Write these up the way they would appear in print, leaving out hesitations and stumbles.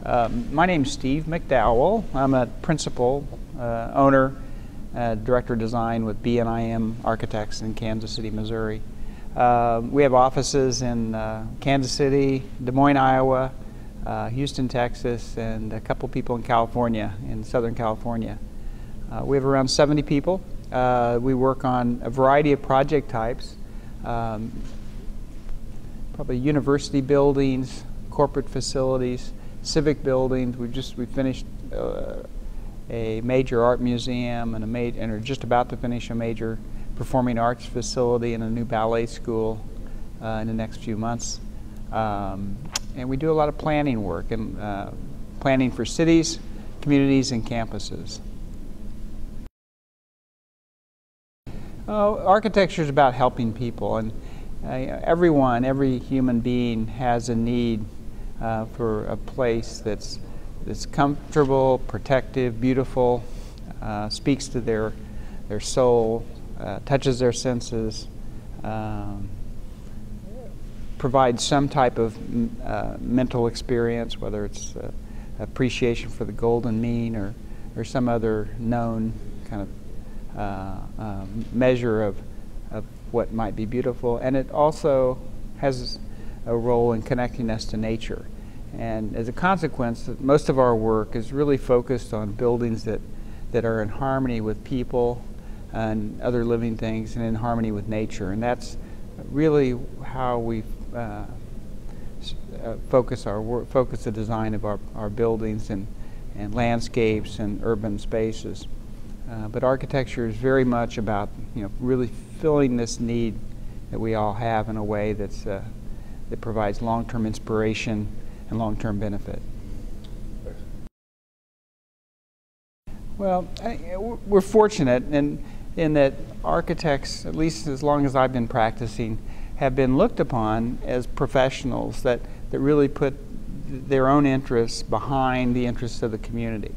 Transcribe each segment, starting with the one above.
My name's Steve McDowell. I'm a principal, owner, director of design with B&IM Architects in Kansas City, Missouri. We have offices in Kansas City, Des Moines, Iowa, Houston, Texas, and a couple people in California, in Southern California. We have around 70 people. We work on a variety of project types, probably university buildings, corporate facilities, civic buildings. We finished a major art museum and are just about to finish a major performing arts facility and a new ballet school in the next few months. And we do a lot of planning work and planning for cities, communities, and campuses. Architecture is about helping people, and every human being has a need for a place that's comfortable, protective, beautiful, speaks to their soul, touches their senses, provides some type of mental experience, whether it's appreciation for the golden mean or some other known kind of measure of what might be beautiful. And it also has a role in connecting us to nature. And as a consequence, most of our work is really focused on buildings that are in harmony with people and other living things and in harmony with nature. And that's really how we focus the design of our buildings and landscapes and urban spaces. But architecture is very much about really filling this need that we all have in a way that provides long-term inspiration and long-term benefit. Well, we're fortunate in that architects, at least as long as I've been practicing, have been looked upon as professionals that really put their own interests behind the interests of the community.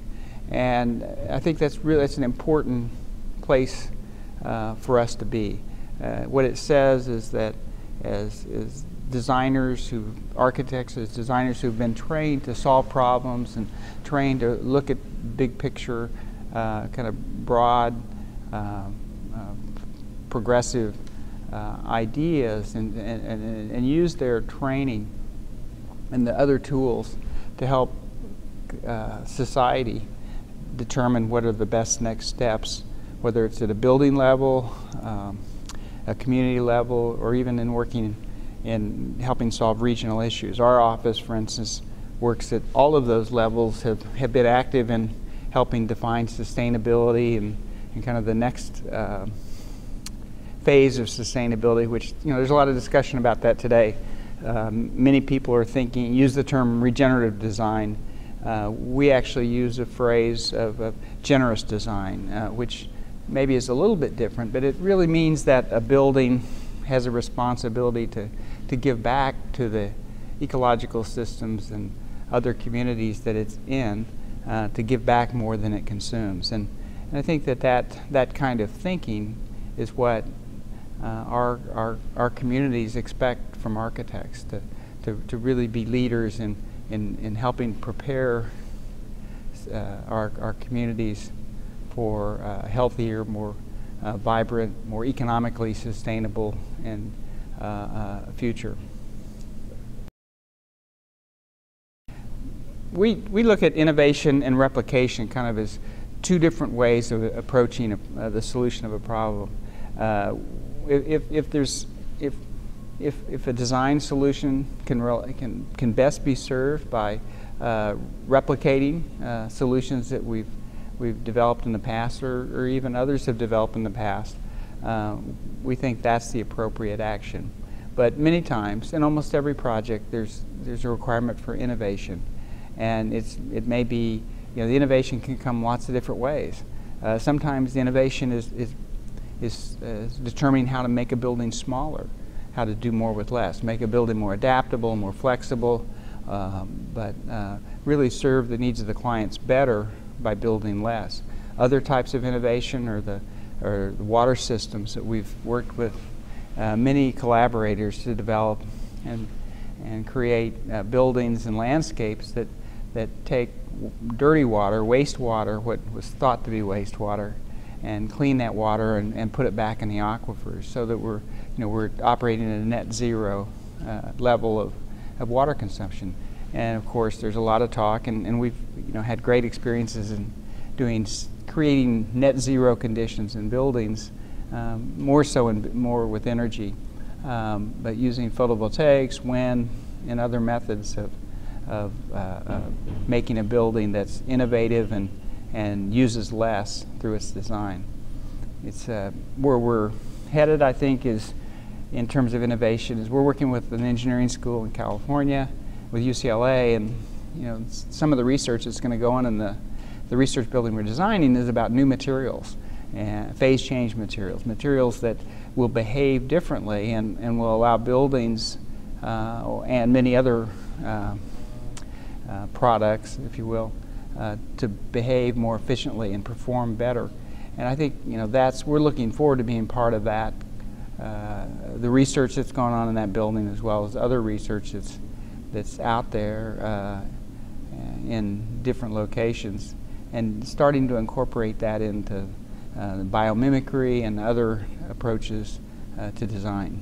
And I think that's an important place for us to be. What it says is that as architects as designers who've been trained to solve problems and trained to look at big picture, kind of broad, progressive ideas and use their training and the other tools to help society determine what are the best next steps, whether it's at a building level, a community level, or even in working in helping solve regional issues. Our office, for instance, works at all of those levels, have been active in helping define sustainability and kind of the next phase of sustainability, which there's a lot of discussion about that today. Many people are use the term regenerative design. We actually use a phrase of generous design, which maybe is a little bit different, but it really means that a building has a responsibility to give back to the ecological systems and other communities that it's in, to give back more than it consumes. And I think that kind of thinking is what our communities expect from architects, to really be leaders in helping prepare our communities for a healthier, more vibrant, more economically sustainable and future. We look at innovation and replication kind of as two different ways of approaching the solution of a problem. If a design solution can best be served by replicating solutions that we've developed in the past, or even others have developed in the past, we think that's the appropriate action. But many times, in almost every project, there's a requirement for innovation, and it may be the innovation can come lots of different ways. Sometimes the innovation is determining how to make a building smaller, how to do more with less, make a building more adaptable, more flexible, but really serve the needs of the clients better by building less. Other types of innovation are the water systems that we've worked with many collaborators to develop and create buildings and landscapes that that take dirty water, wastewater, what was thought to be wastewater, and clean that water and put it back in the aquifers, so that we're operating at a net zero level of water consumption. And of course, there's a lot of talk, and we've had great experiences in creating net zero conditions in buildings, more with energy, but using photovoltaics, wind, and other methods of making a building that's innovative and uses less through its design. It's where we're headed, I think, is in terms of innovation, is we're working with an engineering school in California, with UCLA, and some of the research that's going to go on in the research building we're designing is about new materials, and phase change materials that will behave differently and will allow buildings and many other products, if you will, to behave more efficiently and perform better. And I think we're looking forward to being part of that, the research that's going on in that building, as well as other research that's out there in different locations, and starting to incorporate that into biomimicry and other approaches to design.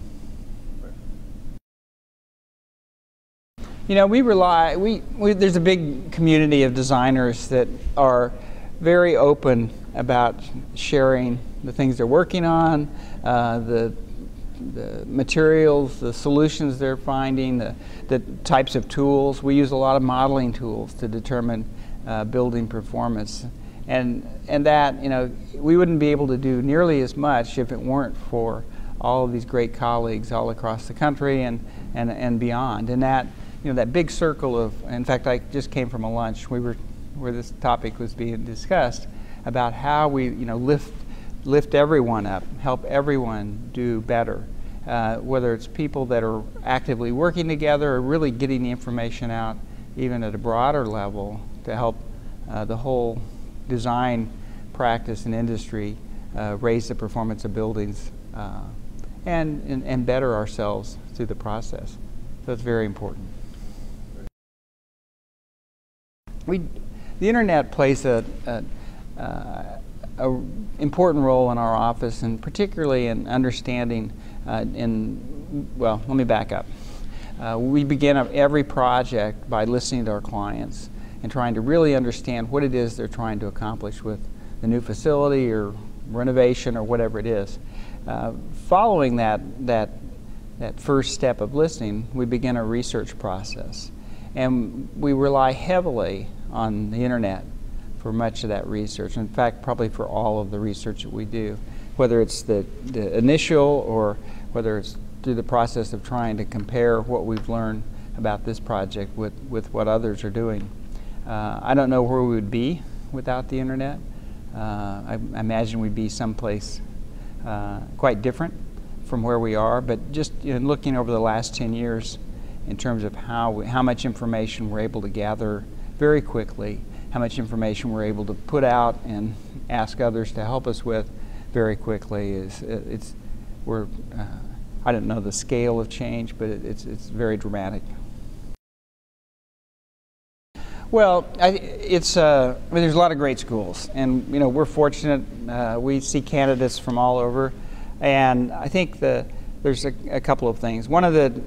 There's a big community of designers that are very open about sharing the things they're working on, the materials, the solutions they're finding, the types of tools. We use a lot of modeling tools to determine building performance, and that we wouldn't be able to do nearly as much if it weren't for all of these great colleagues all across the country and beyond. And that that big circle of, in fact, I just came from a lunch where this topic was being discussed about how we lift everyone up, help everyone do better, whether it's people that are actively working together or really getting the information out even at a broader level to help the whole design practice and industry raise the performance of buildings and better ourselves through the process. So it's very important. The internet plays a important role in our office, and particularly in understanding well, let me back up. We begin every project by listening to our clients and trying to really understand what it is they're trying to accomplish with the new facility or renovation or whatever it is. Following that first step of listening, we begin a research process, and we rely heavily on the internet for much of that research. In fact, probably for all of the research that we do, whether it's the initial or whether it's through the process of trying to compare what we've learned about this project with what others are doing. I don't know where we would be without the internet. I imagine we'd be someplace quite different from where we are, but just looking over the last 10 years in terms of how much information we're able to gather very quickly, how much information we're able to put out and ask others to help us with very quickly I don't know the scale of change, but it's very dramatic. Well, there's a lot of great schools, and we're fortunate. We see candidates from all over, and I think there's a couple of things. One of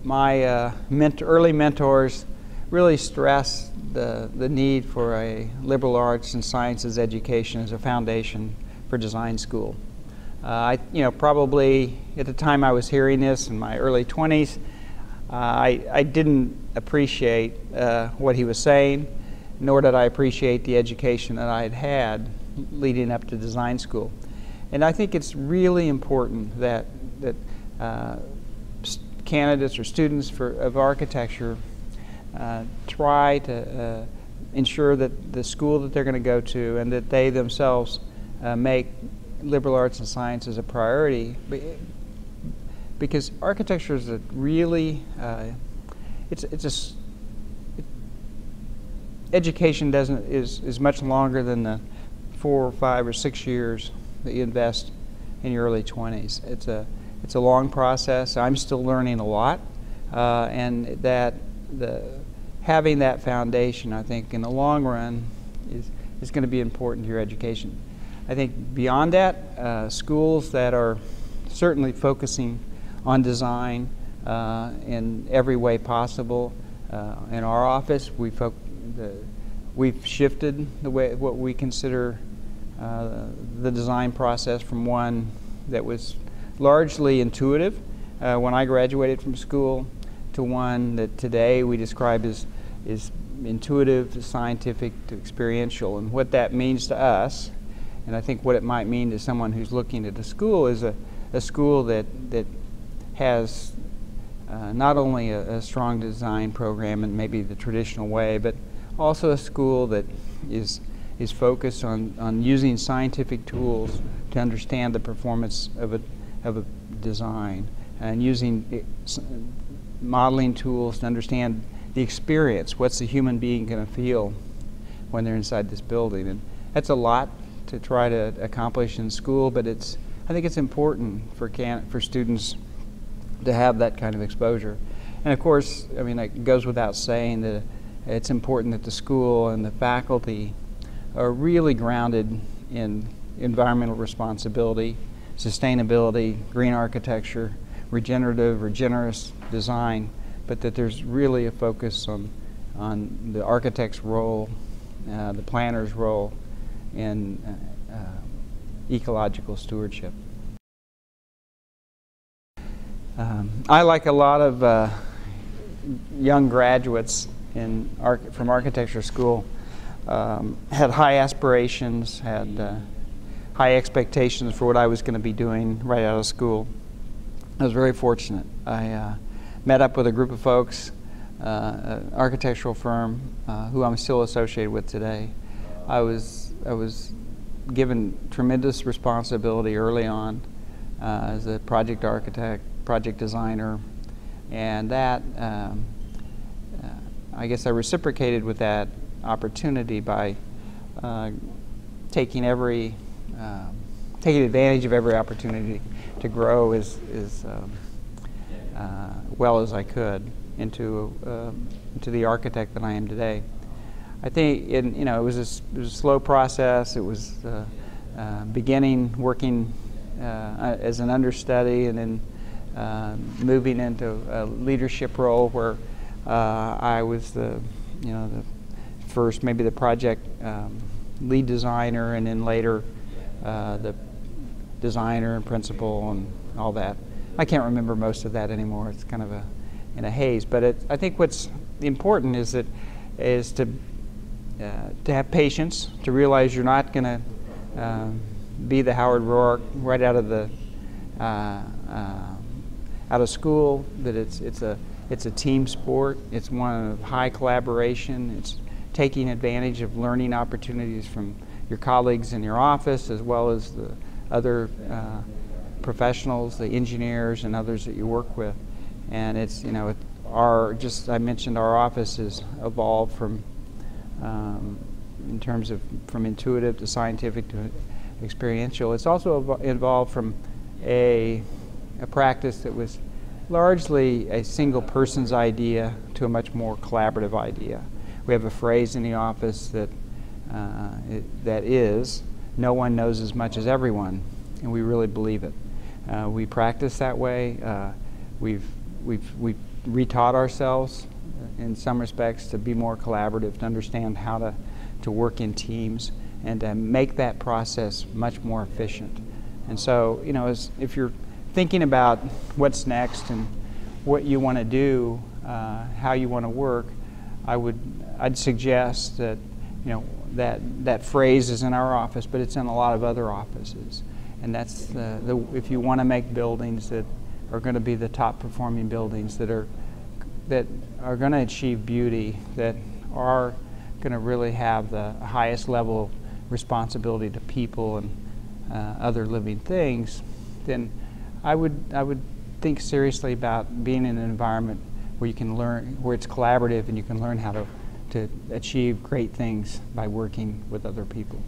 my early mentors really stressed the need for a liberal arts and sciences education as a foundation for design school. Probably at the time I was hearing this in my early 20s, I didn't appreciate what he was saying, nor did I appreciate the education that I had had leading up to design school. And I think it's really important that candidates or students of architecture try to ensure that the school that they're going to go to and that they themselves make liberal arts and sciences a priority, because architecture is a really education is much longer than the 4 or 5 or 6 years that you invest in your early 20s. It's a long process. I'm still learning a lot, and that having that foundation, I think, in the long run is going to be important to your education. I think beyond that, schools that are certainly focusing on design in every way possible. In our office, we've shifted the way what we consider the design process from one that was largely intuitive when I graduated from school to one that today we describe as intuitive to scientific to experiential. And what that means to us, and I think what it might mean to someone who's looking at a school, is a school that has not only a strong design program in maybe the traditional way, but also a school that is focused on using scientific tools to understand the performance of a design, and using modeling tools to understand the experience. What's the human being going to feel when they're inside this building? And that's a lot to try to accomplish in school, but I think it's important for students to have that kind of exposure. And of course, I mean, it goes without saying that it's important that the school and the faculty are really grounded in environmental responsibility, sustainability, green architecture, regenerative or generous design, but that there's really a focus on the architect's role, the planner's role in ecological stewardship. I, like a lot of young graduates from architecture school, had high aspirations, had high expectations for what I was going to be doing right out of school. I was very fortunate. I met up with a group of folks, an architectural firm who I'm still associated with today. I was given tremendous responsibility early on as a project architect, project designer, and that I guess I reciprocated with that opportunity by taking advantage of every opportunity to grow as well as I could into the architect that I am today. I think it was a slow process. It was beginning working as an understudy, and then moving into a leadership role where I was the first, maybe the project lead designer, and then later the designer and principal and all that. I can't remember most of that anymore. It's kind of in a haze. But I think what's important is to have patience, to realize you're not going to be the Howard Roark right out of school. That it's a team sport. It's one of high collaboration. It's taking advantage of learning opportunities from your colleagues in your office, as well as the other professionals, the engineers and others that you work with. And it's, I mentioned our office has evolved from from intuitive to scientific to experiential. It's also evolved from a practice that was largely a single person's idea to a much more collaborative idea. We have a phrase in the office that is, no one knows as much as everyone, and we really believe it. We practice that way. We've retaught ourselves in some respects to be more collaborative, to understand how to work in teams, and to make that process much more efficient. And so, if you're thinking about what's next and what you want to do, how you want to work, I'd suggest that that phrase is in our office, but it's in a lot of other offices. And that's if you want to make buildings that are going to be the top performing buildings, that are going to achieve beauty, that are going to really have the highest level of responsibility to people and other living things, then I would think seriously about being in an environment where you can learn, where it's collaborative and you can learn how to achieve great things by working with other people.